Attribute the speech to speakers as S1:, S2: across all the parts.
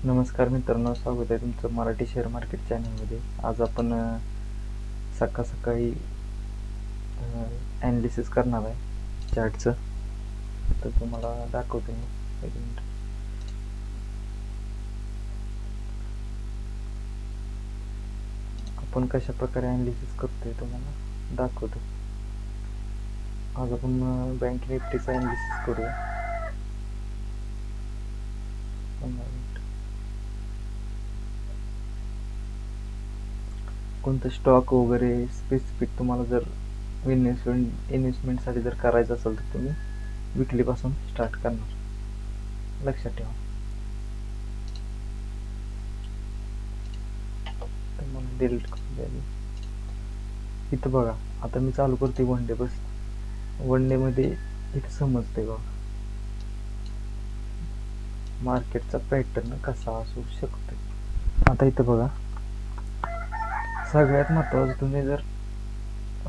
S1: नमस्कार मित्रांनो, स्वागत आहे तुमचं मराठी शेअर मार्केट चॅनलमध्ये. आज आपण सकाळी ॲनालिसिस करणार आहे चार्टचं. तर तुम्हाला दाखवतो मी एक मिनिट. आपण कशा प्रकारे ॲनालिसिस करतोय तुम्हाला दाखवतो. आज आपण बँक निफ्टीचं ॲनालिसिस करूया. कोणतं स्टॉक वगैरे स्पेसिफिक तुम्हाला जर इन्व्हेस्टमेंटसाठी जर करायचं असेल तर तुम्ही विकलीपासून स्टार्ट करणार, लक्षात ठेवा. तर मला डिलीट करून द्यावी. इथं बघा, आता मी चालू करते वन डे. बस वन डे मध्ये इथं समजते बघा मार्केटचा पॅटर्न कसा असू शकतो. आता इथं बघा, सगळ्यात महत्त्वाचं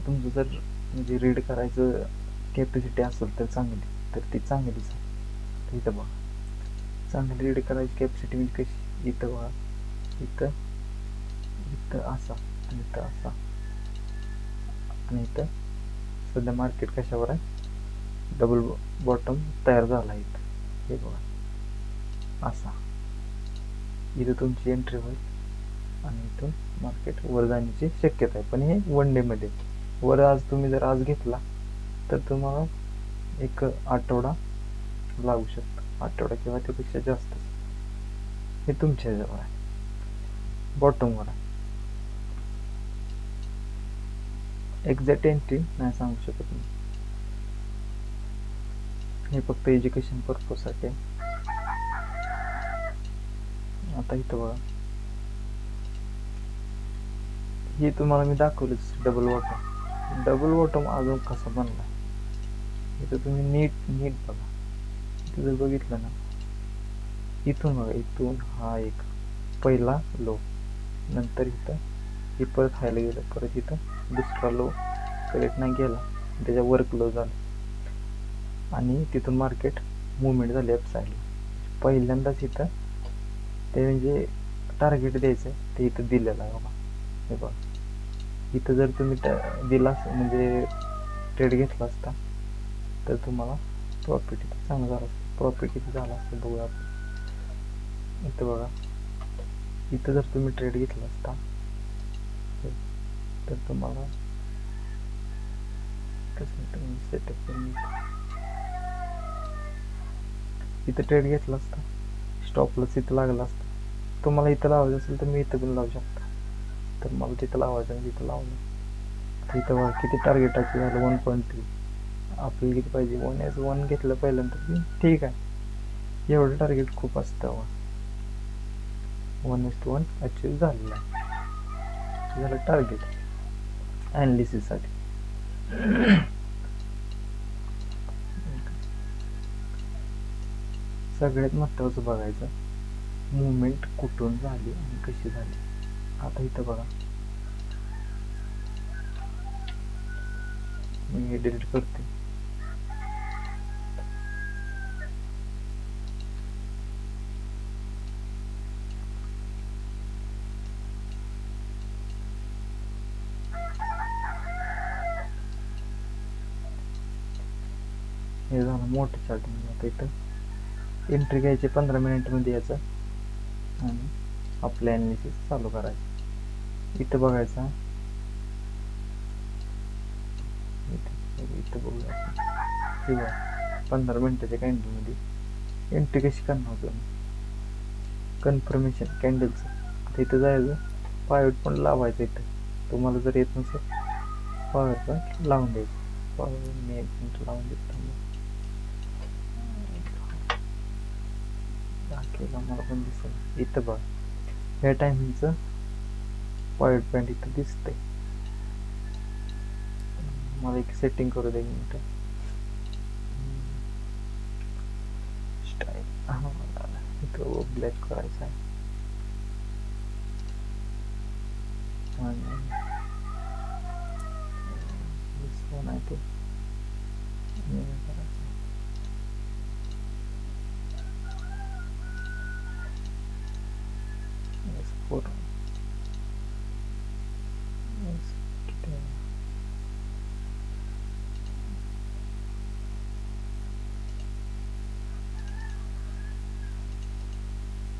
S1: तुमचं जर म्हणजे रीड करायचं कॅपॅसिटी असेल तर ती चांगलीच आहे. तर इथं बघा, चांगली रीड करायची कॅपॅसिटी म्हणजे कशी, इथं बघा, इथं असा आणि इथं असा, आणि इथं सध्या मार्केट कशावर आहे, डबल बॉटम तयार झाला आहे. इथं हे बघा असा, इथं तुमची एंट्री होईल आणि इथून मार्केट वर जाण्याची शक्यता आहे. पण हे वन डे मध्ये वर तुम्ही जर आज घेतला तर तुम्हाला एक आठवडा लागू शकतो, आठवडा किंवा त्यापेक्षा जास्त. हे तुमच्या जवळ आहे, बॉटमवर आहे. एक्झॅक्ट एंट्री नाही सांगू शकत मी, हे फक्त एज्युकेशन पर्पजसाठी आहे. आता इथं बघा, हे तुम्हाला मी दाखवलंच डबल बॉटम अजून कसा बनला. इथं तुम्ही नीट बघा, इथं जर बघितलं ना, इथून बघा, इथून हा एक पहिला लो, नंतर इथं हे परत खायला गेलं, परत इथं दुसरा लो कलेक्ट नाही गेला, त्याच्या वर्क लो झाला आणि तिथून मार्केट मुवमेंट झाली अप साईडला. पहिल्यांदाच इथं ते म्हणजे टार्गेट द्यायचं ते इथं दिलेलं आहे बघा. हे बघा, इथं जर तुम्ही दिला म्हणजे ट्रेड घेतला असता तर तुम्हाला प्रॉफिट इथं चांगलं झालं असतं. प्रॉफिट किती झाला असतं बघूया आपण. इथं बघा, इथं जर तुम्ही ट्रेड घेतला असता तर तुम्हाला सेटअप इथं ट्रेड घेतला असता, स्टॉप लॉस इथं लागला असता. तुम्हाला इथं लावायचं असेल तर मी इथं पण लावू शकता, तर मला तिथं लावायचं आणि तिथं लावलं. इथं बघा किती टार्गेटाची झालं, 1.3. आपल्याला किती पाहिजे, 1 घेतलं पहिल्यांदा, ठीक आहे. एवढं टार्गेट खूप असतं. 1:1 अचीव झालेलं आहे, झालं टार्गेट ॲनालिसिससाठी. सगळ्यात महत्त्वाचं बघायचं मुवमेंट कुठून झाली आणि कशी झाली. आता इथं बघा, मी हे डिलीट करते. हे झालं मोठं चार्ट. म्हणजे आता इथं एंट्री घ्यायची 15 मिनिटमध्ये याचं आणि आपलं ॲनालिसिस चालू करायचं. इथं बघायचा, इथं बघूया आपण, किंवा 15 मिनिटाच्या कॅन्डलमध्ये एंट्री कशी करणार तुम्ही, कन्फर्मेशन कॅन्डलचं. आता इथं जायचं, पायवट पण लावायचं. इथं तुम्हाला जर येत नसेल पावर पण लावून द्यायचं. पावर मी 1 मिनिट लावून देतो, दाखवलं मला पण दिसेल. इथं बघा, ह्या टायमिंगचं पॉईंट पॉईंट इथं दिसतंय. मला एक सेटिंग करू दे, मिनिट. इथं ब्लॅक करायचं आहे आणि नाही ते करायचं. फोर किती आहे?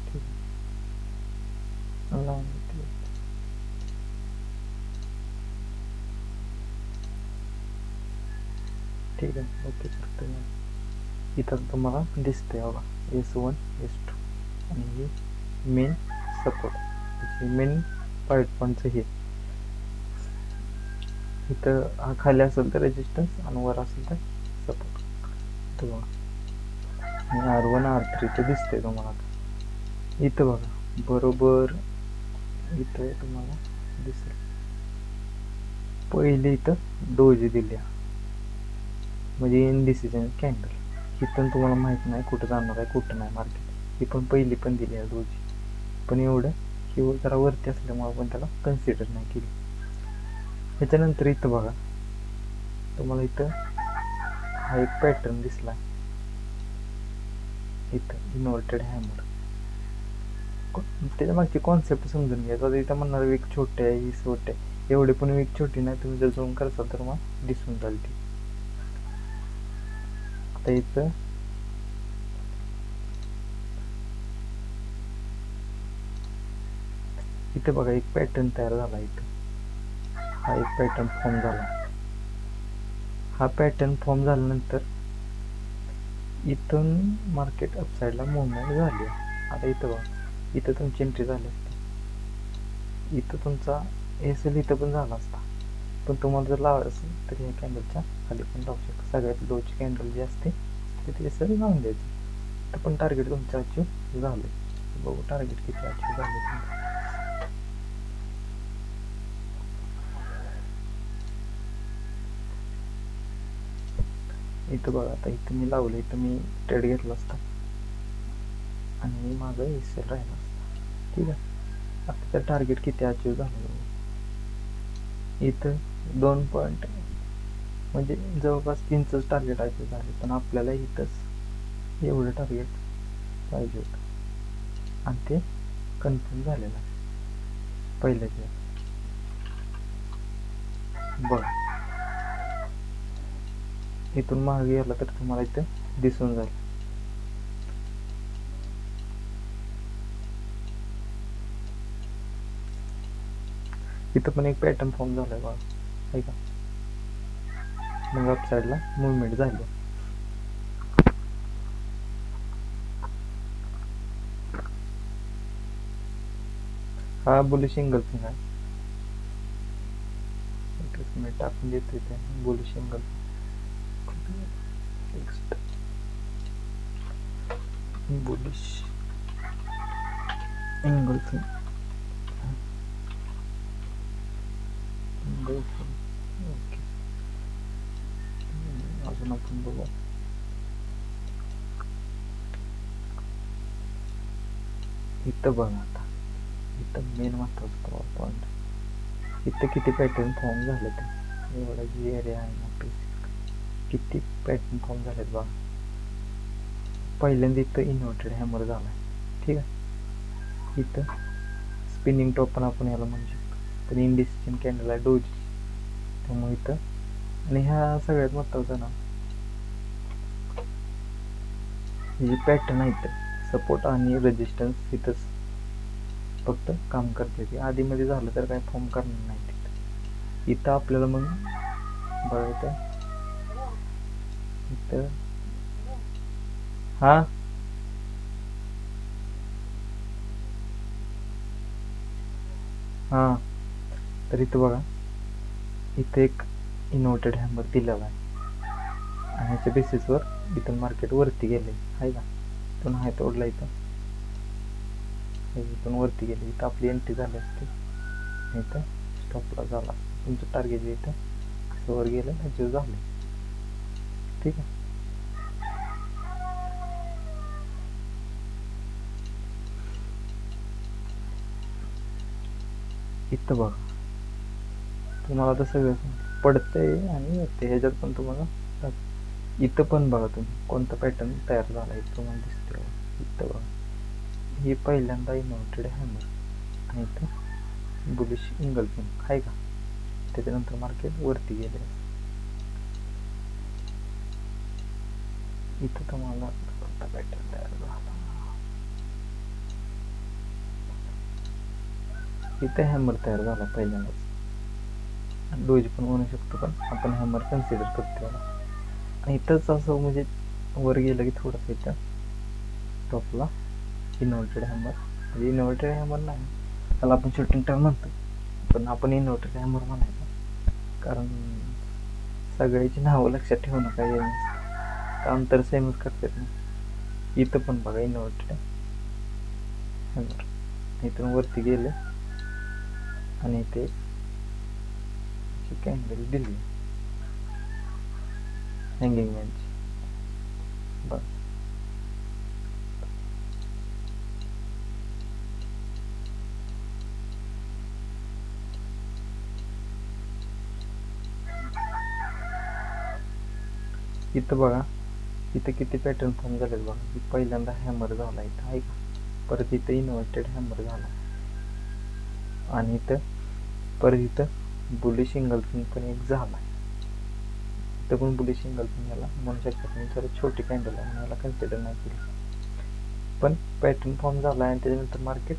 S1: ठीक आहे. लावून देते. ठीक आहे, ओके करतोय मी. इथं तुम्हाला दिसतंय बघा S1 S2 आणि हे मेन सपोर्ट मेन पॉईंटचं हे इथं हा खाली असेल तर रेजिस्टन्स आणि वर असेल तर सपोर्ट. इथं बघा आणि R1 R3 ते दिसतंय तुम्हाला. आता इथं बघा बरोबर इथं तुम्हाला दिसेल पहिले इथं डोजी दिल्या म्हणजे इनडिसिजन कॅन्डल. इथून तुम्हाला माहित नाही कुठं जाणार आहे कुठं नाही मार्केट. ही पण पहिली पण दिली आहे डोजी, पण एवढं की जरा वरती असल्यामुळे आपण त्याला कन्सिडर नाही केली. ह्याच्यानंतर इथं बघा तुम्हाला इथं हा एक पॅटर्न दिसला इथं इन्व्हर्टेड हॅमर. त्याच्या मागची कॉन्सेप्ट समजून घ्यायचं. इथं म्हणणार वीक छोटे आहे ही छोटे आहे, एवढे पण वीक छोटी नाही. तुम्ही जर झूम करसाल तर मग दिसून जाईल ती. आता इथं बघा एक पॅटर्न तयार झाला. इथं हा एक पॅटर्न फॉर्म झाला. हा पॅटर्न फॉर्म झाल्यानंतर इथून मार्केट अपसाईडला मुवमेंट झाली. आता इथं बघा इथं तुमची एंट्री झाली असते, इथं तुमचा एसएल इथं पण झाला असता, पण तुम्हाला जर लावायचं असेल तर ह्या कॅन्डलच्या खाली पण लावू शकता. सगळ्यात लोची कॅन्डल जी असते तिथे एसएल लावून द्यायची. तर पण टार्गेट तुमचं अचीव झालं. बघू टार्गेट किती अचीव झाले. इथं बघा आता इथं मी लावलं, इथं मी ट्रेड घेतला असता आणि माझं एसएल राहिला असता. ठीक आहे, आता त्या टार्गेट किती अचीव झालं. इथं 2 पॉईंट म्हणजे जवळपास 3च टार्गेट अचीव झाले, पण आपल्याला इथंच एवढं टार्गेट पाहिजे होतं आणि ते कन्फर्म झालेलं आहे पहिल्याच्या. बघा इथून मागे गेला तर तुम्हाला इथं दिसून जाईल. इथं पण एक पॅटर्न फॉर्म झालाय बघा, आहे का. मग अपसाईडला मुवमेंट झाली. हा बुलिश सिंगल थिंग आहे. मी टाकून देतो इथे bullish single next bullish angle thing okay. अजून आपण बघू इथं बघा. आता इथं मेन महत्वाचं पॉईंट, इथं किती पॅटर्न फॉर्म झाले ते. एवढा जी एरिया आहे मोठी, किती पॅटर्न फॉर्म झालेत बघा. पहिल्यांदा इथं इन्व्हर्टेड हॅमर झाला. ठीक आहे, इथं स्पिनिंग टॉप पण आपण याला म्हणू शकतो, पण इनडिसिजन कॅन्डल आहे डोजी. त्यामुळे इथं आणि ह्या सगळ्यात महत्वाचं ना हे पॅटर्न आहे इथं सपोर्ट आणि रेजिस्टन्स इथंच फक्त काम करते. ते आधीमध्ये झालं तर काय फॉर्म करणार नाही तिथं. इथं आपल्याला मग बघायचं इथं हा तर इथं बघा इथं एक इन्व्हर्टेड हॅमर दिलेला आहे आणि ह्याच्या बेसिसवर इथून मार्केट वरती गेले आहे का. इथून हाय तोडला, इथून वरती गेले. इथं आपली एंट्री झाली असते, इथं स्टॉपला झाला. तुमचं टार्गेट इथं असं वर गेलं ह्याच्यावर झालं. ठीक आहे, इथं बघा तुम्हाला आता सगळं पडतंय आणि येते. ह्याच्यात पण तुम्हाला इथं पण बघा तुम्ही कोणता पॅटर्न तयार झाला आहे तुम्हाला दिसतोय. इथं बघा हे पहिल्यांदा इन्व्हर्टेड हॅमर आणि इथं बुलिश इंगल्फिंग आहे का. त्याच्यानंतर मार्केट वरती गेले. इथं तुम्हाला पॅटर्न तयार झाला. इथे हॅमर तयार झाला पहिल्यांदाच. डोज पण म्हणू शकतो, पण आपण हॅमर कन्सिडर करतो याला. इथंच असं म्हणजे वर गेलं की थोडंसं इथं टॉपला इन्व्हर्टेड हॅमर, म्हणजे इन्व्हर्टेड हॅमर नाही, त्याला आपण शूटिंग टर्न म्हणतो, पण आपण इन्व्हर्टेड हॅमर म्हणायचं, कारण सगळ्याची नावं लक्षात ठेवणं काही काम तर सेमच करतात ना. इथं पण बघा इन्व्हर्टेड हॅमर, इथून वरती गेले आणि इथे कॅन्डल दिली हँगिंग मॅनची. बघ इथं बघा, इथं किती पॅटर्न फॉर्म झालेत बघा. पहिल्यांदा हॅमर झाला इथं आहे का, परत इथं इन्व्हर्टेड हॅमर झाला, आणि इथं परत इथं बुलिश इंगल्फिंग पण एक झाला. इथं पण बुलिश इंगल्फिंग याला म्हणू शकतात, मी जरा छोटी कॅन्डल आहे म्हणून याला कन्सिडर नाही केली, पण पॅटर्न फॉर्म झाला आणि त्याच्यानंतर मार्केट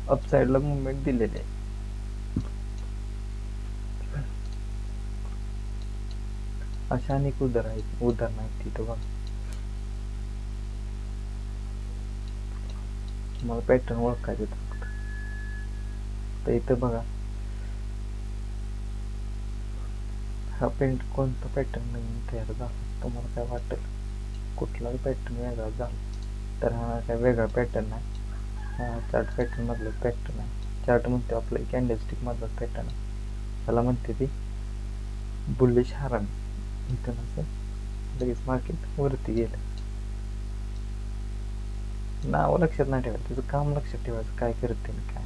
S1: अपसाईडला मुवमेंट दिलेली आहे. अशा अनेक उदाहरण आहेत तिथं बघा. मला पॅटर्न ओळखायचे फक्त. तर इथं बघा, हा कोणता पॅटर्न नवीन तयार झाला, तुम्हाला काय वाटेल कुठलाही पॅटर्न वेगळा झाला तर हा काय वेगळा पॅटर्न आहे, हा चार्ट पॅटर्न मधला पॅटर्न आहे. चार्ट म्हणते आपलं कॅन्डलस्टिक मधला पॅटर्न आहे, त्याला म्हणते ती बुलिश हरण. इथं असं लगेच मार्केट वरती गेलं. नाव लक्षात नाही ठेवायचं, तुझं काम लक्षात ठेवायचं काय करते काय.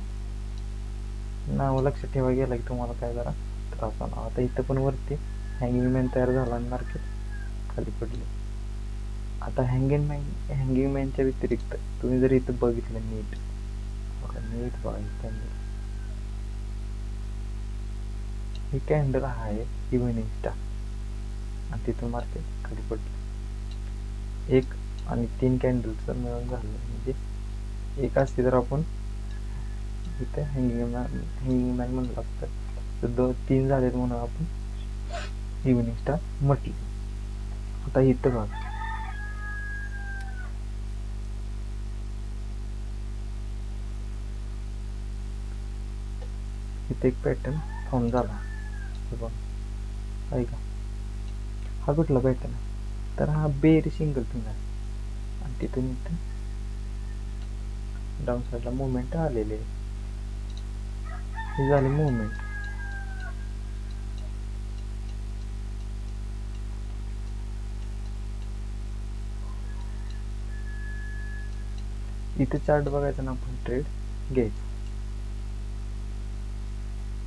S1: नाव लक्षात ठेवा गेला की तुम्हाला काय जरा त्रास होणार. आता इथं पण वरती हँगिंग मॅन तयार झाला आणि मार्केट खाली पडले. आता हँगिंग मॅनच्या व्यतिरिक्त तुम्ही जर इथं बघितलं नीट बघा, ही कॅन्डल आहे इव्हनिंग स्टार, आणि तिथून मार्केट खाली पडलं. एक आणि 3 कॅन्डलचं मिळून झालं, म्हणजे एक असते तर आपण इथे हँगिंग मॅन म्हणलं असतं, तर 3 झालेत म्हणून आपण इव्हनिंग स्टार म्हटली. आता इथं बघा, इथे एक पॅटर्न फॉर्म झाला आहे का. हा कुठला पॅटर्न आहे, तर हा बेअरिश इंगल्फिंग आहे, आणि तिथून इथं डाऊन साईडला मुवमेंट आलेली आहे. ही झाली मुवमेंट. इथे चार्ट बघायचा ना आपण, ट्रेड घ्यायचं.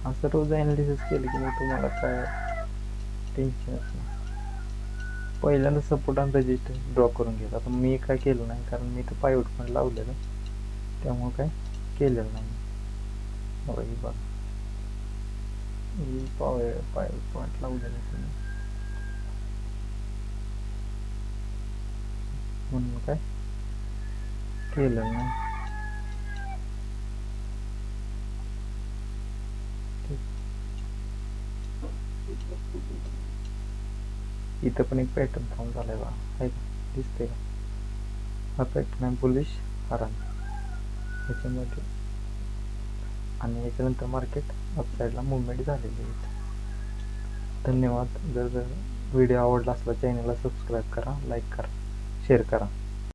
S1: असं रोज ॲनालिसिस केलं की नाही तुम्हाला काय टेन्शनच नाही. पहिल्यांदा सपोर्ट आणि रेजिस्टन्स ड्रॉ करून घ्यायचा. आता मी काय केलं नाही, कारण मी तर पायवट पण लावलेलं, त्यामुळं काय केलेलं नाही. बघा ही बघा, पायवट पॉईंट लावलेलं तुम्ही, म्हणून काय केलं नाही. इथं पण एक पॅटर्न फॉर्म झालाय बघा, आहे का, दिसतंय का. हा पॅटर्न आहे बुलिश हरण ह्याच्यामध्ये, आणि याच्यानंतर मार्केट अपसाईडला मुवमेंट झालेली आहे. धन्यवाद. जर व्हिडिओ आवडला असला चॅनलला सबस्क्राईब करा, लाईक करा, शेअर करा.